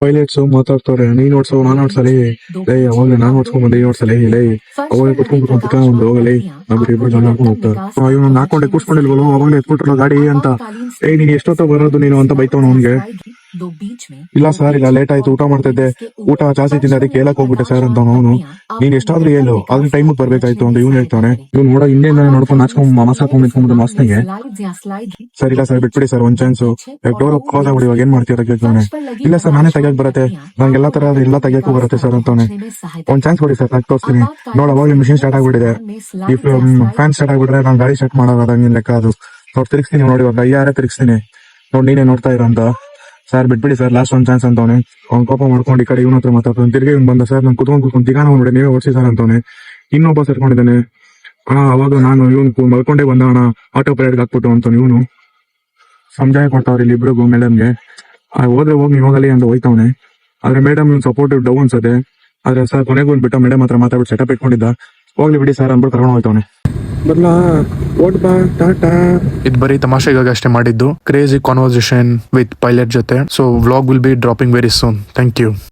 Pilots ಮಾತಾಡ್ತವ್ರೆ, ನೀನ್ ಓಡ್ಸೋ ನಾನ್ ಓಡ್ಸಲಿ ಲೈ, ಅವಾಗ ನಾನ್ ಓಡ್ಸ್ಕೊಂಡ್ ಬಂದೆ ಓಡ್ಸಲಿ ಲೈ, ಅವಾಗ ಕುತ್ಕೊಂಡ್ ಒಂದು ಹೋಗಲಿ ನಮ್ಗೆ ಇಬ್ರು ಜನ ಹಾಕೊಂಡು ಹೋಗ್ತಾರೆ. ಇವ್ನು ಹಾಕೊಂಡೆ ಕೂರ್ಸ್ಕೊಂಡಿಲ್ವಲ್ಲ, ಅವಾಗಲೇ ಎತ್ಬಿಟ್ರಲ್ಲ ಗಾಡಿ ಅಂತ. ನೀನ್ ಎಷ್ಟೊತ್ತ ಬರೋದು ನೀನು ಅಂತ ಬೈತವನು ಅವ್ನಿಗೆ. ಇಲ್ಲ ಸರ್, ಇಲ್ಲ ಲೇಟ್ ಆಯ್ತು, ಊಟ ಮಾಡ್ತಾ ಇದ್ದೆ, ಊಟ ಜಾಸ್ತಿ ತಿಂದ ಅದಕ್ಕೆ ಹೇಳಕ್ ಹೋಗ್ಬಿಟ್ಟೆ ಸರ್ ಅಂತ ಅವನು. ನೀನ್ ಎಷ್ಟಾದ್ರೂ ಹೇಳು, ಅದ್ರ ಟೈಮಿಗೆ ಬರ್ಬೇಕಾಯ್ತು ಅಂತ ಇವ್ನು ಹೇಳ್ತಾನೆ. ಇವ್ನು ನೋಡ ಹಿಂದೆಯಿಂದ ನೋಡ್ಕೊಂಡು ನಾಚ್ಕೊಂಡ್ ಮಸಾಕೊಂಡ್ ನಿಂತ್ಕೊಂಡ್ಬಿಟ್ಟು ಮಾಸ್ನಿಗೆ. ಸರ್ ಇಲ್ಲ ಸರ್ ಬಿಟ್ಬಿಡಿ ಸರ್, ಒಂದ್ ಚಾನ್ಸ್ ಡೋರ್ ಕ್ಲೋಸ್ ಆಗ್ಬಿಡಿ, ಇವಾಗ ಏನ್ ಮಾಡ್ತೀರ ಕೇಳ್ತಾನೆ. ಇಲ್ಲ ಸರ್ ನಾನೇ ತೆಗಿಯಕ್ ಬರತ್ತೆ, ನಂಗೆ ಎಲ್ಲಾ ತರ ಎಲ್ಲ ತೆಗಿಯಕ್ಕೂ ಬರುತ್ತೆ ಸರ್ ಅಂತಾನೆ. ಒಂದ್ ಚಾನ್ಸ್ ಕೊಡಿ ಸರ್, ತೋರಿಸ್ತೀನಿ. ನೋಡ ಅವಾಗ ಮಿಷಿನ್ ಸ್ಟಾರ್ಟ್ ಆಗ್ಬಿಟ್ಟಿದೆ, ಈ ಫ್ಯಾನ್ ಸ್ಟಾರ್ಟ್ ಆಗ್ಬಿಟ್ರೆ ನಾನು ಗಾಡಿ ಸ್ಟಾರ್ಟ್ ಮಾಡೋದಂಗಿನ ಲೆಕ್ಕ ಅದು. ತಿರ್ಗಿಸ್ತೀನಿ ನೋಡಿ, ಇವಾಗ ಯಾರೇ ತಿರ್ಗಿಸ್ತೀನಿ ನೋಡಿ, ನೀನೇ ನೋಡ್ತಾ ಇರೋ ಅಂತ. ಸರ್ ಬಿಟ್ಬಿಡಿ ಸರ್, ಲಾಸ್ಟ್ ಒಂದ್ ಚಾನ್ಸ್ ಅಂತವನೆ. ಅವ್ನು ಕೋಪ ಮಾಡ್ಕೊಂಡು ಈ ಕಡೆ ಇವನ ಹತ್ರ ಮಾತಾಡ್ತಾನೆ. ತಿರ್ಗಿ ಇವ್ನು ಬಂದ, ಸರ್ ನಾನು ಕುತ್ಕೊಂಡು ದಿಗಾನ ನೋಡಿ ನೀವೇ ಓಡಿಸಿ ಸರ್ ಅಂತವನೆ. ಇನ್ನೊಬ್ಬ ಸೇರ್ಕೊಂಡಿದ್ದಾನೆ ಅವಾಗ ನಾನು ಇವನು ಮಲ್ಕೊಂಡೇ ಬಂದ ಆಟೋ ಪೈಲಟ್ಗೆ ಹಾಕ್ಬಿಟ್ಟು ಅಂತ ಇವನು ಸಮಜಾಯ ಕೊಡ್ತಾವ್ರಿ ಇಲ್ಲಿ ಇಬ್ರಿಗೂ ಮೇಡಮ್ಗೆ. ಹೋದ್ರೆ ಹೋಗಿ ಹೋಗಲಿ ಅಂತ ಹೋಯ್ತವನೆ. ಆದ್ರೆ ಮೇಡಮ್ ಇವ್ನು ಸಪೋರ್ಟಿವ್ ಡೌ ಅನ್ಸತ್ತೆ. ಆದ್ರೆ ಸರ್ ಕೊನೆಗೂ ಬಿಟ್ಟು ಮೇಡಮ್ ಹತ್ರ ಮಾತಾಡ್ಬಿಟ್ಟು ಸೆಟಪ್ ಇಟ್ಕೊಂಡಿದ್ದ. ಹೋಗ್ಲಿ ಬಿಡಿ ಸರ್ ಅಂದ್ಬಿಟ್ಟು ಕರ್ಕೊಂಡು ಹೋಯ್ತವನೆ. ಬರ್ಲಾ ಓಟ್ ಬಾ ಟಾಟಾ. ಇದು ಬರೀ ತಮಾಷೆಗಾಗಿ ಅಷ್ಟೇ ಮಾಡಿದ್ದು. ಕ್ರೇಜಿ ಕಾನ್ವರ್ಸೇಷನ್ ವಿತ್ ಪೈಲಟ್ ಜೊತೆ. So vlog will be dropping very soon. Thank you.